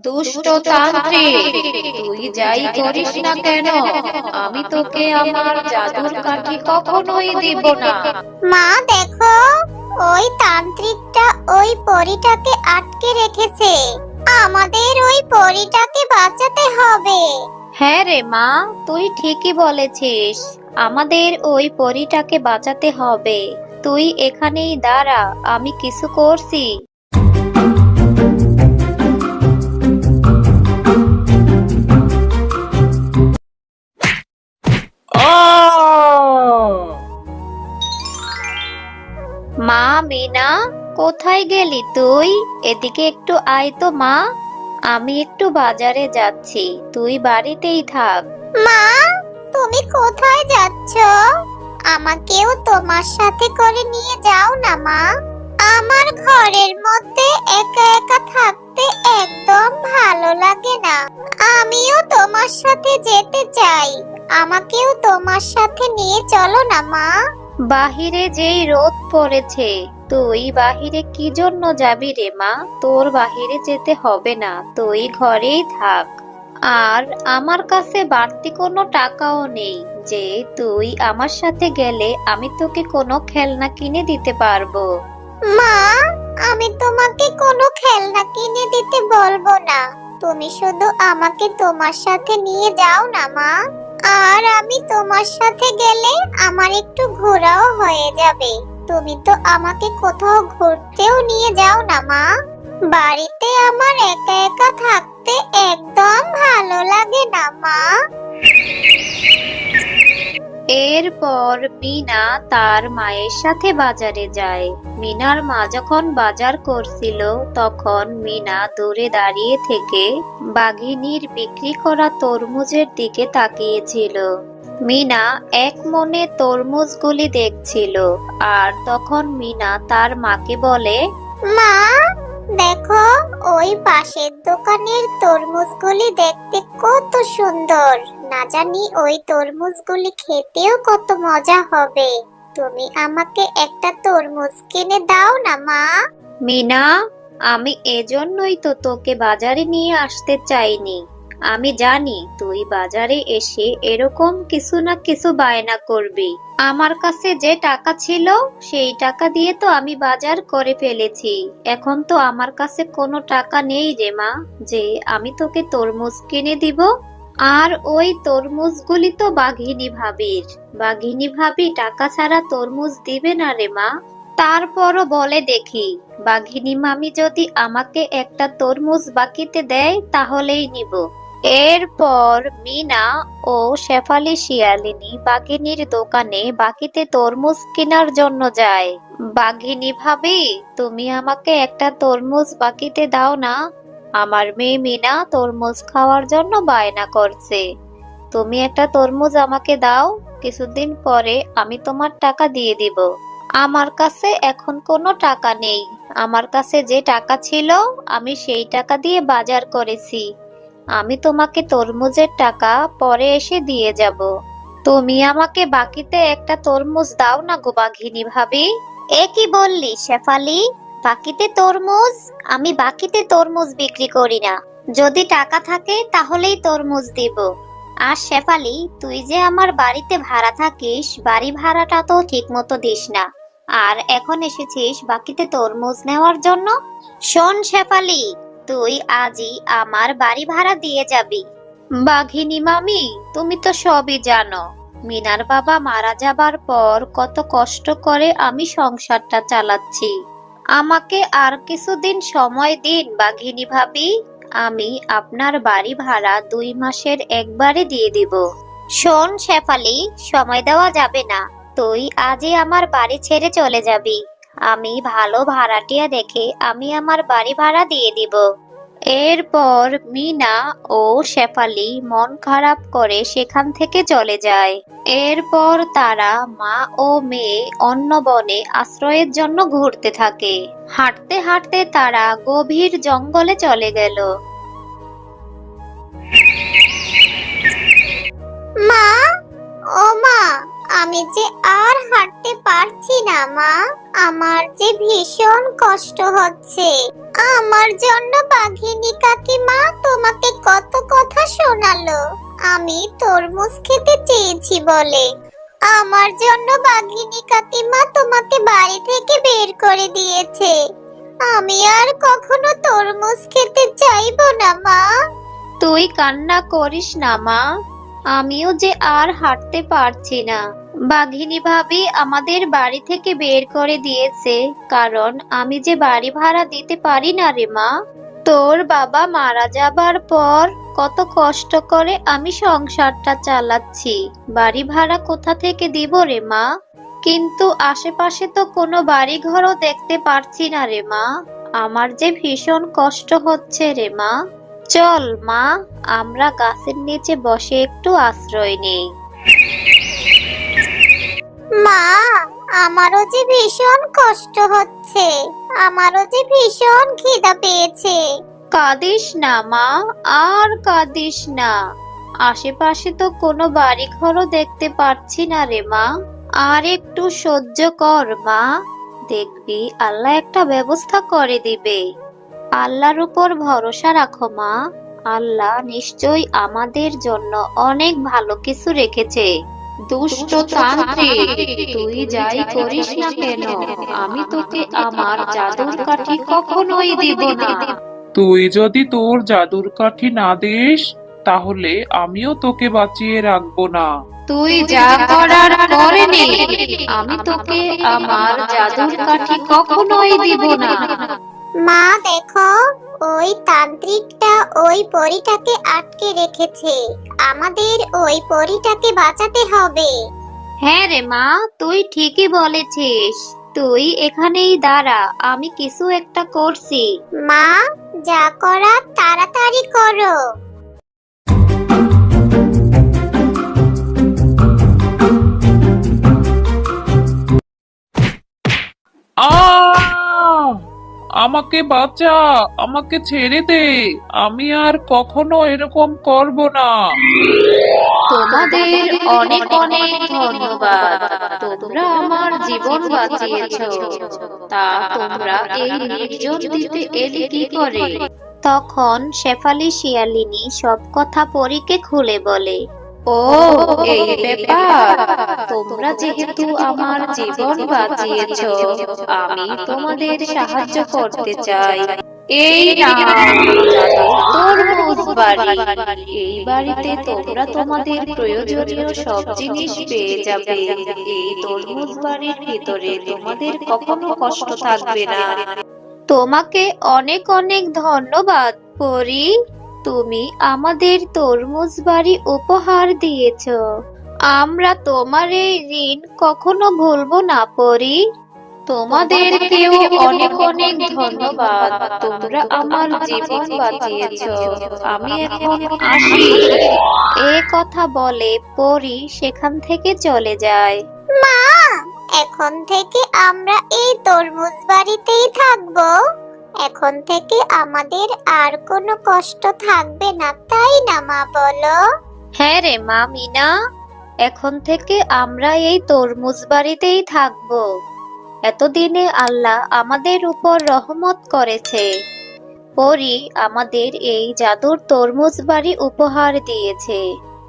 দুষ্ট তান্ত্রিক, তুই যাই করিস না কেন, আমি তোকে আমার জাদুর কাঠি কখনোই দিব না। মা দেখো, ওই তান্ত্রিকটা ওই পরীটাকে আটকে রেখেছে। আমাদের ওই পরীটাকে বাঁচাতে হবে। হ্যাঁ রে মা, তুই ঠিকই বলেছিস, আমাদের ওই পরীটাকে বাঁচাতে হবে। তুই এখানেই দাঁড়া, আমি কিছু করছি। মা মিনা, কোথায় গেলি তুই? এদিকে একটু আয় তো মা, আমি একটু বাজারে যাচ্ছি, তুই বাড়িতেই থাক। মা, তুমি কোথায় যাচ্ছ? আমাকেও তোমার সাথে করে নিয়ে যাও না মা। আমার ঘরের মধ্যে একা একা থাকতে একদম ভালো লাগে না। আমিও তোমার সাথে যেতে চাই। আমাকেও তোমার সাথে নিয়ে চলো না মা। বাহিরে যেই রোদ পড়েছে, তুই বাহিরে কি জন্য যাবি রে মা? তোর বাহিরে যেতে হবে না, তুই ঘরেই থাক। আর আমার কাছে বাড়তি কোনো টাকাও নেই যে তুই আমার সাথে গেলে আমি তোকে কোনো খেলনা কিনে দিতে পারবো। মা, আমি তোমাকে কোনো খেলনা কিনে দিতে বলবো না। তুমি শুধু আমাকে তোমার সাথে নিয়ে যাও না মা। আর আমি তোমার সাথে গেলে আমার একটু ঘোরাও হয়ে যাবে। তুমি তো আমাকে কোথাও ঘুরতেও নিয়ে যাও না মা। বাড়িতে আমার একা একা থাকতে একদম ভালো লাগে না মা। এরপর মিনা তার মায়ের সাথে বাজারে যায়। মিনার মা যখন বাজার করছিল, তখন মিনা দূরে দাঁড়িয়ে থেকে বাঘিনীর বিক্রি করা তরমুজের দিকে তাকিয়েছিল। মিনা এক মনে তরমুজগুলি দেখছিল। আর তখন মিনা তার মাকে বলে, মা, দেখো, ওই পাশের দোকানের তরমুজগুলি দেখতে কত সুন্দর। না জানি ওই তরমুজগুলি খেতেও কত মজা হবে। তুমি আমাকে একটা তরমুজ কিনে দাও না মা। মিনা, আমি এজন্যই তো তোকে বাজারে নিয়ে আসতে চাইনি। আমি জানি তুই বাজারে এসে এরকম কিছু না কিছু বায়না করবি। আমার কাছে যে টাকা ছিল সেই টাকা দিয়ে তো আমি বাজার করে ফেলেছি। এখন তো আমার কাছে কোনো টাকা নেই রে মা, যে আমি তোকে তরমুজ কিনে দিব। আর ওই তরমুজগুলি তো বাঘিনী ভাবির। বাঘিনী ভাবি টাকা ছাড়া তরমুজ দিবে না রে মা। তারপরও বলে দেখি, বাঘিনী মামি যদি আমাকে একটা তরমুজ বাকিতে দেয় তাহলেই নিব। এরপর মিনা ও শেফালি শিয়ালিনী বাঘিনীর দোকানে বাকিতে তরমুজ কেনার জন্য যায়। বাঘিনী ভাবি, তুমি আমাকে একটা তরমুজ বাকিতে দাও না। আমার মেয়ে মিনা তরমুজ খাওয়ার জন্য বায়না করছে। তুমি একটা তরমুজ আমাকে দাও, কিছুদিন পরে আমি তোমার টাকা দিয়ে দিব। আমার কাছে এখন কোনো টাকা নেই। আমার কাছে যে টাকা ছিল আমি সেই টাকা দিয়ে বাজার করেছি। আমি তোমাকে তরমুজের টাকা পরে এসে দিয়ে যাব। তুমি আমাকে বাকিতে একটা তরমুজ দাও না গো বাঘিনী ভাবি। এ কি বললি শেফালি? বাকিতে তরমুজ? আমি বাকিতে তরমুজ বিক্রি করি না। যদি টাকা থাকে তাহলেই তরমুজ দিব। আর শেফালি, তুই যে আমার বাড়িতে ভাড়া থাকিস, বাড়ি ভাড়াটা তো ঠিক মতো দিস না। আর এখন এসেছিস বাকিতে তরমুজ নেওয়ার জন্য? শোন শেফালি, তুই আজই আমার বাড়ি ভাড়া দিয়ে যাবি। বাঘিনী মামি, তুমি তো সবই জানো। মিনার বাবা মারা যাবার পর কত কষ্ট করে আমি সংসারটা চালাচ্ছি। আমাকে আর কিছুদিন সময় দিন বাঘিনী ভাবি। আমি আপনার বাড়ি ভাড়া 2 মাসের একবারে দিয়ে দিব। শোন শেফালি, সময় দেওয়া যাবে না। তুই আজই আমার বাড়ি ছেড়ে চলে যাবি। আমি ভালো ভাড়াটিয়া দেখে আমি আমার বাড়ি ভাড়া দিয়ে দিব। এরপর মিনা ও শেফালি মন খারাপ করে সেখান থেকে চলে যায়। এরপর তারা মা ও মেয়ে অন্য বনে আশ্রয়ের জন্য ঘুরতে থাকে। হাঁটতে হাঁটতে তারা গভীর জঙ্গলে চলে গেল। মা, ও মা, আমি যে আর হাঁটতে পারছি না মা। আমার যে ভীষণ কষ্ট হচ্ছে। আমার জন্য বাঘিনী কাকিমা তোমাকে কত কথা শোনালো। আমি তরমুজ খেতে চেয়েছি বলে আমার জন্য বাঘিনী কাকিমা তোমাকে বাড়ি থেকে বের করে দিয়েছে। আমি আর কখনো তরমুজ খেতে চাইবো না মা। তুই কান্না করিস না মা, আমিও যে আর হাঁটতে পারছি না। বাঘিনী ভাবি আমাদের বাড়ি থেকে বের করে দিয়েছে, কারণ আমি যে বাড়ি ভাড়া দিতে পারি না রে মা। তোর বাবা মারা যাবার পর কত কষ্ট করে আমি সংসারটা চালাচ্ছি, বাড়ি ভাড়া কোথা থেকে দিব রে মা? কিন্তু আশেপাশে তো কোনো বাড়ি ঘরও দেখতে পারছি না রে মা। আমার যে ভীষণ কষ্ট হচ্ছে রে মা। চল মা, আমরা গাছের নিচে বসে একটু আশ্রয় নেই। মা, আমারও যে ভীষণ কষ্ট হচ্ছে। আমারও যে ভীষণ খিদা পেয়েছে। কাঁদিস না মা, আর কাঁদিস না। আশেপাশে তো কোনো বাড়ি ঘরও দেখতে পাচ্ছি না রে মা। আর একটু সহ্য কর মা, দেখবি আল্লাহ একটা ব্যবস্থা করে দিবে। আল্লাহর উপর ভরসা রাখো মা, আল্লাহ নিশ্চয়ই আমাদের জন্য অনেক ভালো কিছু রেখেছে। দুষ্ট তান্ত্রিক, তুই যাই করিস না কেন, আমি তোকে আমার জাদুর কাঠি কখনোই দিব না। তুই যদি তোর জাদুর কাঠি না দিস, তাহলে আমিও তোকে বাঁচিয়ে রাখবো না। তুই যা করার করে নে, আমি তোকে আমার জাদুর কাঠি কখনোই দিব না। মা দেখো, ওই তান্ত্রিকটা ওই পরীটাকে আটকে রেখেছে। আমাদের ওই পরীটাকে বাঁচাতে হবে। হ্যাঁ রে মা, তুই ঠিকই বলেছিস। তুই এখানেই দাঁড়া, আমি কিছু একটা করছি। মা, যা করার তাড়াতাড়ি করো। আহ! আমাকে বাঁচা, আমাকে ছেড়ে দে। আমি আর কখনো এরকম করব না। তোমাদের অনেক অনেক ধন্যবাদ, তোমরা আমার জীবন বাঁচিয়েছো। তা তোমরা এই নির্জন দ্বীপে এলে কি করে? তখন শেফালি শিয়ালিনী সব কথা পরীকে খুলে বলে। ও, এই ব্যাপার। তোমরা যেহেতু আমার জীবন বাঁচিয়েছো, আমি তোমাদের সাহায্য করতে চাই। এই নাও তরমুজ বাড়ি। এই বাড়িতে তোমরা তোমাদের প্রয়োজনীয় সব জিনিস পেয়ে যাবে। এই তরমুজ বাড়ির ভিতরে তোমাদের কখনো কষ্ট থাকবে না। তোমাকে অনেক অনেক ধন্যবাদ পরি, তুমি আমাদের তরমুজ বাড়ি উপহার দিয়েছো। আমরা তোমার এই ঋণ কখনো ভুলবো না পরি। তোমাদেরকেও অনেক অনেক ধন্যবাদ, তোমরা আমার জীবন বাঁচিয়েছো। আমি এখন আসি। এ কথা বলে পরি সেখান থেকে চলে যায়। মা, এখন থেকে আমরা এই তরমুজ বাড়িতেই থাকবো। এখন থেকে আমাদের আর কোনো কষ্ট থাকবে না, তাই না মা বলো? হ্যাঁ রে মা মিনা, এখন থেকে আমরা এই তরমুজ বাড়িতেই থাকবো। এতদিনে আল্লাহ আমাদের উপর রহমত করেছে। পরি আমাদের এই জাদুর তরমুজ বাড়ি উপহার দিয়েছে।